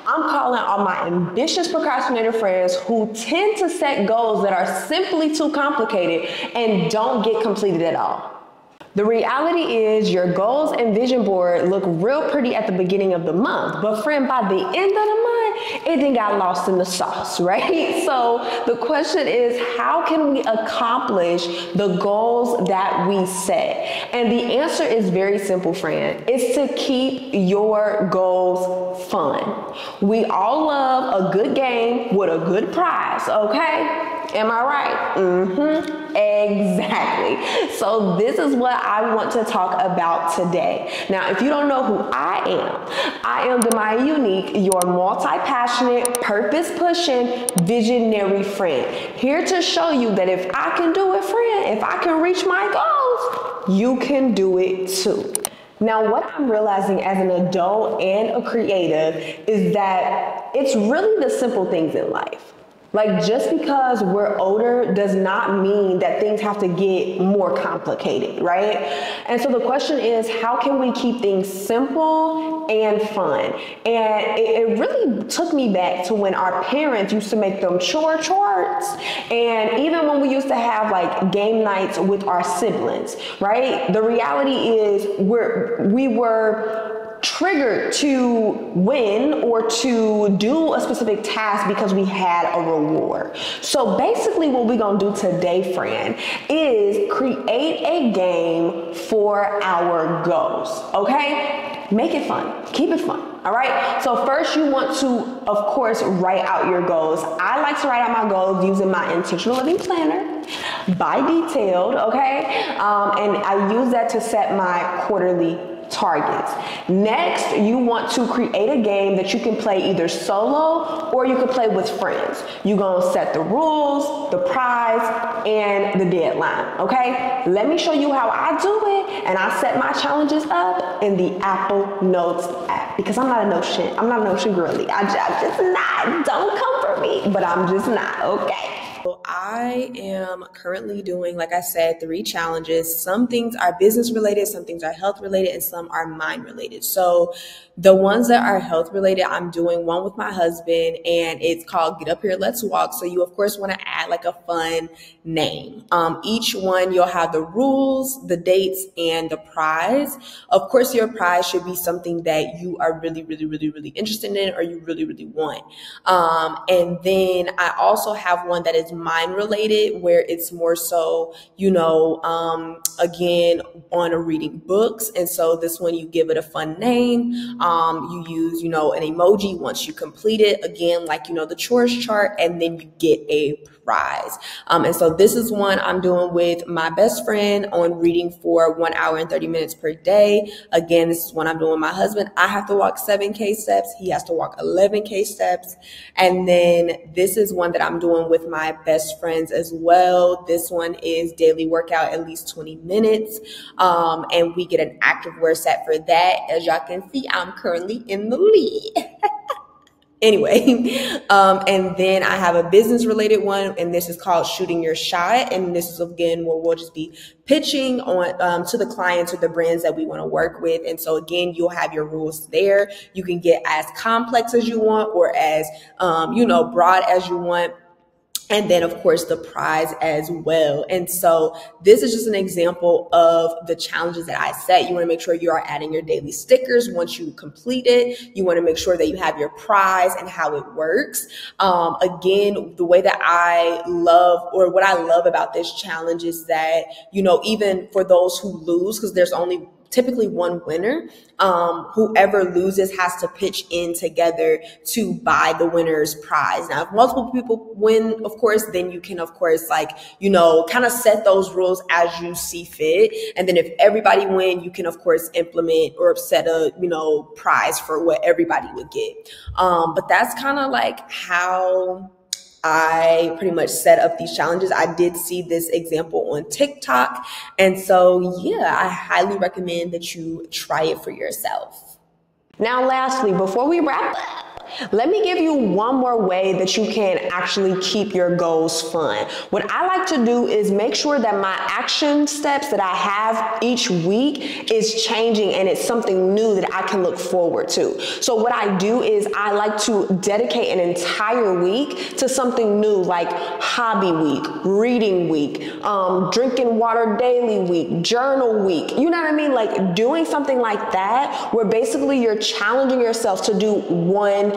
I'm calling all my ambitious procrastinator friends who tend to set goals that are simply too complicated and don't get completed at all. The reality is your goals and vision board look real pretty at the beginning of the month, but friend, by the end of the month, it then got lost in the sauce, right? So the question is, how can we accomplish the goals that we set? And the answer is very simple, friend. It's to keep your goals fun. We all love a good game with a good prize, okay? Am I right? Mm-hmm. Exactly. So this is what I want to talk about today. Now, if you don't know who I am the Maya Unique, your multi-passionate, purpose-pushing, visionary friend. Here to show you that if I can do it, friend, if I can reach my goals, you can do it too. Now, what I'm realizing as an adult and a creative is that it's really the simple things in life. Like, just because we're older does not mean that things have to get more complicated, right? And so the question is, how can we keep things simple and fun? And it really took me back to when our parents used to make them chore charts. And even when we used to have like game nights with our siblings, right? The reality is we were triggered to win or to do a specific task because we had a reward. So basically what we're gonna do today, friend, is create a game for our goals, okay? Make it fun, keep it fun, all right? So first you want to, of course, write out your goals. I like to write out my goals using my intentional living planner by Detailed, okay? And I use that to set my quarterly targets. Next, you want to create a game that you can play either solo or you can play with friends. You're gonna set the rules, the prize, and the deadline, okay? Let me show you how I do it, and I set my challenges up in the Apple Notes app because I'm not a Notion girly. I'm just not. Don't come for me, but I'm just not, okay? So I am currently doing, like I said, 3 challenges. Some things are business related, some things are health related, and some are mind related. So the ones that are health related, I'm doing one with my husband, and it's called Get Up Here, Let's Walk. So you, of course, want to add like a fun name. Each one, you'll have the rules, the dates, and the prize. Of course, your prize should be something that you are really, really, really, really interested in or you really, really want. And then I also have one that is mind related, where it's more so, again, on reading books. And so this one, you give it a fun name. You use, an emoji once you complete it, again, like, the chores chart, and then you get a prize. And so this is one I'm doing with my best friend on reading for 1 hour and 30 minutes per day. Again, this is one I'm doing with my husband. I have to walk 7K steps. He has to walk 11K steps. And then this is one that I'm doing with my best friends as well. This one is daily workout, at least 20 minutes. And we get an active word set for that. As y'all can see, I'm currently in the lead. Anyway, and then I have a business related one, and this is called Shooting Your Shot. And this is, again, where we'll just be pitching on to the clients or the brands that we want to work with. And so, again, you'll have your rules there. You can get as complex as you want or as, broad as you want. And then, of course, the prize as well. And so this is just an example of the challenges that I set. You want to make sure you are adding your daily stickers once you complete it. You want to make sure that you have your prize and how it works. Again, the way that I love, or what I love about this challenge is that, even for those who lose, because there's only typically one winner, whoever loses has to pitch in together to buy the winner's prize. Now, if multiple people win, of course, then you can, of course, kind of set those rules as you see fit. And then if everybody win, you can, of course, implement or set a, prize for what everybody would get. But that's kind of like how I pretty much set up these challenges. I did see this example on TikTok. And so, yeah, I highly recommend that you try it for yourself. Now, lastly, before we wrap up, Let me give you one more way that you can actually keep your goals fun. What I like to do is make sure that my action steps that I have each week is changing and it's something new that I can look forward to. So what I do is I like to dedicate an entire week to something new, like hobby week, reading week, drinking water daily week, journal week. You know what I mean? Like doing something like that where basically you're challenging yourself to do one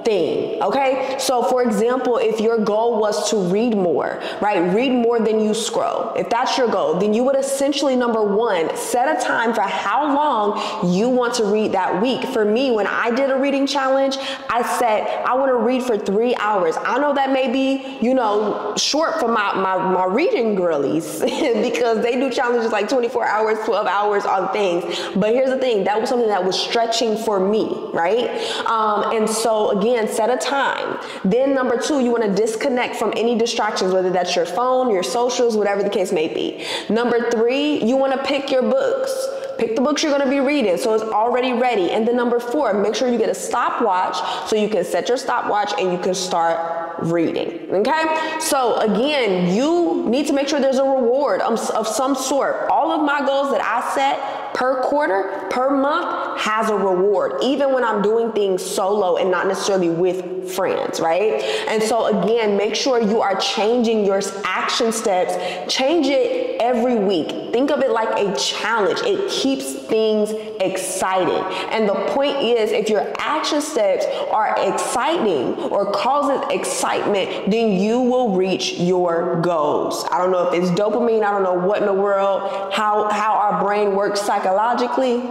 thing, okay? So for example, if your goal was to read more, right? Read more than you scroll. If that's your goal, then you would essentially, number one, set a time for how long you want to read that week. For me, when I did a reading challenge, I said, I want to read for 3 hours. I know that may be, you know, short for my reading girlies because they do challenges like 24 hours, 12 hours on things. But here's the thing, that was something that was stretching for me, right? And so again, set a time. Then number two, you want to disconnect from any distractions, whether that's your phone, your socials, whatever the case may be. Number three, you want to pick your books. Pick the books you're going to be reading so it's already ready. And then number four, make sure you get a stopwatch so you can set your stopwatch and you can start reading. Okay? So again, you need to make sure there's a reward of some sort. All of my goals that I set per quarter, per month has a reward, even when I'm doing things solo and not necessarily with friends, right? And so again, make sure you are changing your action steps. Change it every week. Think of it like a challenge. It keeps things exciting. And the point is, if your action steps are exciting or causes excitement, then you will reach your goals. I don't know if it's dopamine. I don't know what in the world, how our brain works psychologically,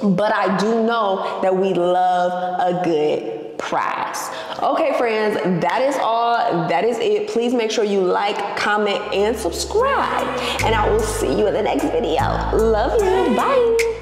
but I do know that we love a good prize. Okay, friends, that is all. That is it. Please make sure you like, comment, and subscribe. And I will see you in the next video. Love you. Bye.